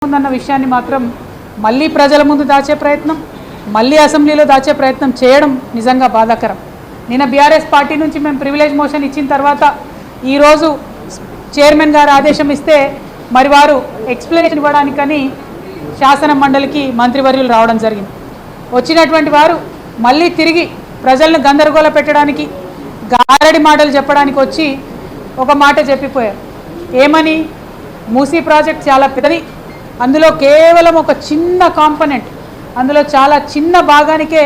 ఉందన్న విషయాన్ని మాత్రం మళ్ళీ ప్రజల ముందు దాచే ప్రయత్నం, మళ్ళీ అసెంబ్లీలో దాచే ప్రయత్నం చేయడం నిజంగా బాధాకరం. నిన్న బీఆర్ఎస్ పార్టీ నుంచి మేము ప్రివిలేజ్ మోషన్ ఇచ్చిన తర్వాత ఈరోజు చైర్మన్ గారు ఆదేశం ఇస్తే మరి వారు ఎక్స్ప్లెనేషన్ ఇవ్వడానికని శాసన మండలికి మంత్రివర్యులు రావడం జరిగింది. వచ్చినటువంటి వారు మళ్ళీ తిరిగి ప్రజలను గందరగోళ పెట్టడానికి, గారడి మాటలు చెప్పడానికి వచ్చి ఒక మాట చెప్పిపోయారు. ఏమని? మూసీ ప్రాజెక్ట్ చాలా పెద్దది, అందులో కేవలం ఒక చిన్న కాంపనెంట్, అందులో చాలా చిన్న భాగానికే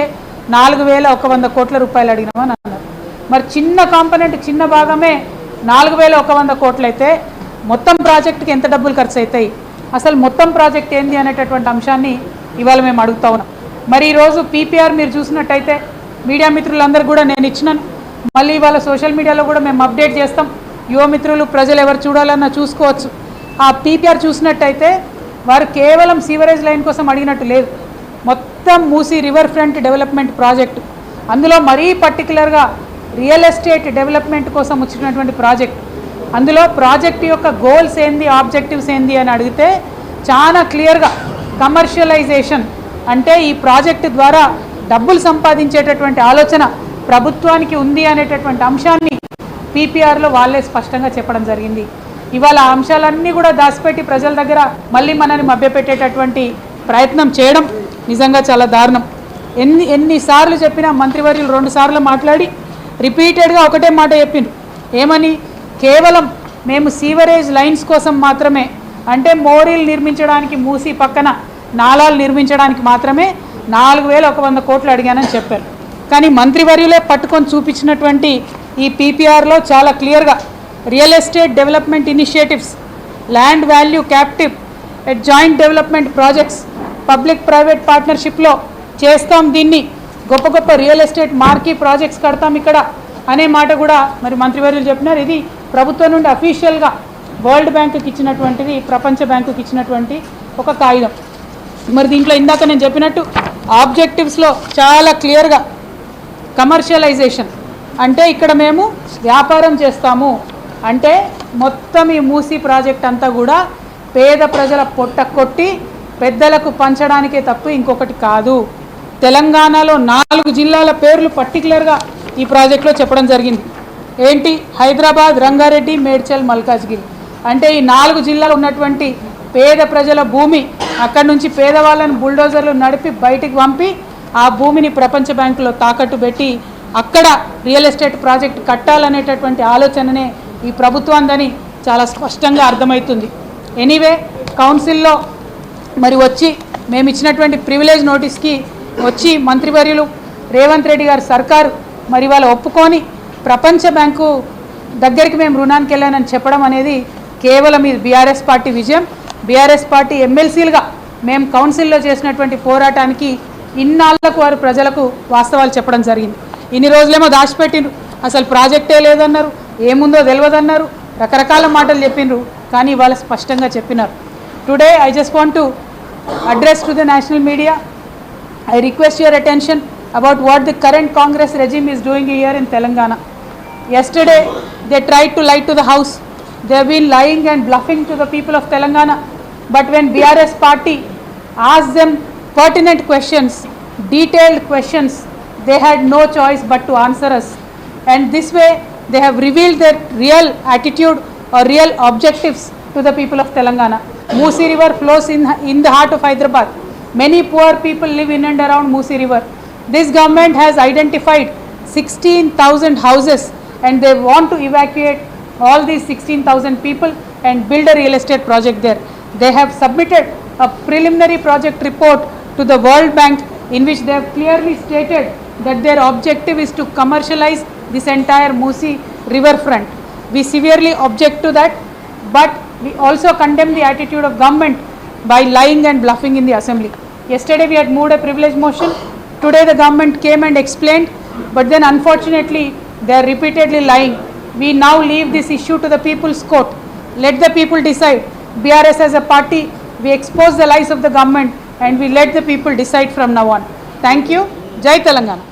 4100 కోట్ల రూపాయలు అడిగినామని అన్నారు. మరి చిన్న కాంపనెంట్, చిన్న భాగమే 4100 కోట్లు అయితే మొత్తం ప్రాజెక్టుకి ఎంత డబ్బులు ఖర్చు అవుతాయి, అసలు మొత్తం ప్రాజెక్ట్ ఏంది అనేటటువంటి అంశాన్ని ఇవాళ మేము అడుగుతా ఉన్నాం. మరి ఈరోజు పీపీఆర్ మీరు చూసినట్టయితే మీడియా మిత్రులందరూ కూడా నేను ఇచ్చినాను, మళ్ళీ ఇవాళ సోషల్ మీడియాలో కూడా మేము అప్డేట్ చేస్తాం. యువ మిత్రులు, ప్రజలు ఎవరు చూడాలన్నా చూసుకోవచ్చు. ఆ పీపీఆర్ చూసినట్టయితే వారు కేవలం సీవరేజ్ లైన్ కోసం అడిగినట్టు లేదు, మొత్తం Musi river front development project, అందులో మరీ పర్టికులర్గా రియల్ ఎస్టేట్ డెవలప్మెంట్ కోసం వచ్చినటువంటి ప్రాజెక్ట్. అందులో ప్రాజెక్ట్ యొక్క గోల్స్ ఏంది, ఆబ్జెక్టివ్స్ ఏంది అని అడిగితే చాలా క్లియర్గా కమర్షియలైజేషన్ అంటే ఈ ప్రాజెక్టు ద్వారా డబ్బులు సంపాదించేటటువంటి ఆలోచన ప్రభుత్వానికి ఉంది అనేటటువంటి అంశాన్ని పీపీఆర్లో వాళ్ళే స్పష్టంగా చెప్పడం జరిగింది. ఇవాళ ఆ అంశాలన్నీ కూడా దాచిపెట్టి ప్రజల దగ్గర మళ్ళీ మనల్ని మభ్యపెట్టేటటువంటి ప్రయత్నం చేయడం నిజంగా చాలా దారుణం. ఎన్నిసార్లు చెప్పినా మంత్రివర్యులు 2 సార్లు మాట్లాడి రిపీటెడ్గా ఒకటే మాట చెప్పిండ్రు. ఏమని? కేవలం మేము సీవరేజ్ లైన్స్ కోసం మాత్రమే, అంటే మోరీలు నిర్మించడానికి, మూసీ పక్కన నాలాలు నిర్మించడానికి మాత్రమే 4100 కోట్లు అడిగానని చెప్పారు. కానీ మంత్రివర్యులే పట్టుకొని చూపించినటువంటి ఈ పీపీఆర్లో చాలా క్లియర్గా real estate development initiatives, land value captive at joint development projects, public private పార్ట్నర్షిప్లో చేస్తాం, దీన్ని గొప్ప గొప్ప రియల్ ఎస్టేట్ మార్కీ ప్రాజెక్ట్స్ కడతాం ఇక్కడ అనే మాట కూడా మరి మంత్రివర్యులు చెప్పినారు. ఇది ప్రభుత్వం నుండి అఫీషియల్గా వరల్డ్ బ్యాంకుకి ఇచ్చినటువంటిది, ప్రపంచ బ్యాంకుకి ఇచ్చినటువంటి ఒక కాగితం. మరి దీంట్లో ఇందాక నేను చెప్పినట్టు ఆబ్జెక్టివ్స్లో చాలా క్లియర్గా కమర్షియలైజేషన్ అంటే ఇక్కడ మేము వ్యాపారం చేస్తాము అంటే మొత్తం ఈ మూసీ ప్రాజెక్ట్ అంతా కూడా పేద ప్రజల పొట్ట కొట్టి పెద్దలకు పంచడానికే తప్ప ఇంకొకటి కాదు. తెలంగాణలో 4 జిల్లాల పేర్లు పర్టికులర్గా ఈ ప్రాజెక్టులో చెప్పడం జరిగింది. ఏంటి? హైదరాబాద్, రంగారెడ్డి, మేడ్చల్, మల్కాజ్గిరి. అంటే ఈ 4 జిల్లాలు ఉన్నటువంటి పేద ప్రజల భూమి, అక్కడి నుంచి పేదవాళ్ళను బుల్డోజర్లు నడిపి బయటికి పంపి ఆ భూమిని ప్రపంచ బ్యాంకులో తాకట్టు పెట్టి అక్కడ రియల్ ఎస్టేట్ ప్రాజెక్ట్ కట్టాలనేటటువంటి ఆలోచననే ఈ ప్రభుత్వాన్ని చాలా స్పష్టంగా అర్థమవుతుంది. ఎనీవే, కౌన్సిల్లో మరి వచ్చి మేము ఇచ్చినటువంటి ప్రివిలేజ్ నోటీస్కి వచ్చి మంత్రివర్యులు రేవంత్ రెడ్డి గారి సర్కారు మరి వాళ్ళు ఒప్పుకొని ప్రపంచ బ్యాంకు దగ్గరికి మేము రుణానికి వెళ్ళానని చెప్పడం అనేది కేవలం ఇది బీఆర్ఎస్ పార్టీ విజయం. బీఆర్ఎస్ పార్టీ ఎమ్మెల్సీలుగా మేము కౌన్సిల్లో చేసినటువంటి పోరాటానికి ఇన్నాళ్లకు వారు ప్రజలకు వాస్తవాలు చెప్పడం జరిగింది. ఇన్ని రోజులేమో దాచిపెట్టిండ్రు, అసలు ప్రాజెక్టే లేదన్నారు, ఏముందో తెలియదన్నారు, రకరకాల మాటలు చెప్పిండ్రు. కానీ ఇవాళ స్పష్టంగా చెప్పినారు. Today I just want to address to the national media. I request your attention about what the current Congress regime is doing here in Telangana. Yesterday they tried to lie to the house. They have been lying and bluffing to the people of Telangana. But when BRS party asked them pertinent questions, detailed questions, they had no choice but to answer us. And this way they have revealed their real attitude or real objectives to the people of Telangana. Moosi river flows in the heart of Hyderabad. Many poor people live in and around Moosi river. This government has identified 16,000 houses and they want to evacuate all these 16,000 people and build a real estate project there. They have submitted a preliminary project report to the World Bank in which they have clearly stated that their objective is to commercialize this entire Moosi river front. We severely object to that, but we also condemn the attitude of government by lying and bluffing in the assembly. Yesterday we had moved a privilege motion. Today the government came and explained, but then unfortunately they are repeatedly lying. We now leave this issue to the people's court. Let the people decide. BRS as a party, we expose the lies of the government and we let the people decide from now on. Thank you. Jai Telangana.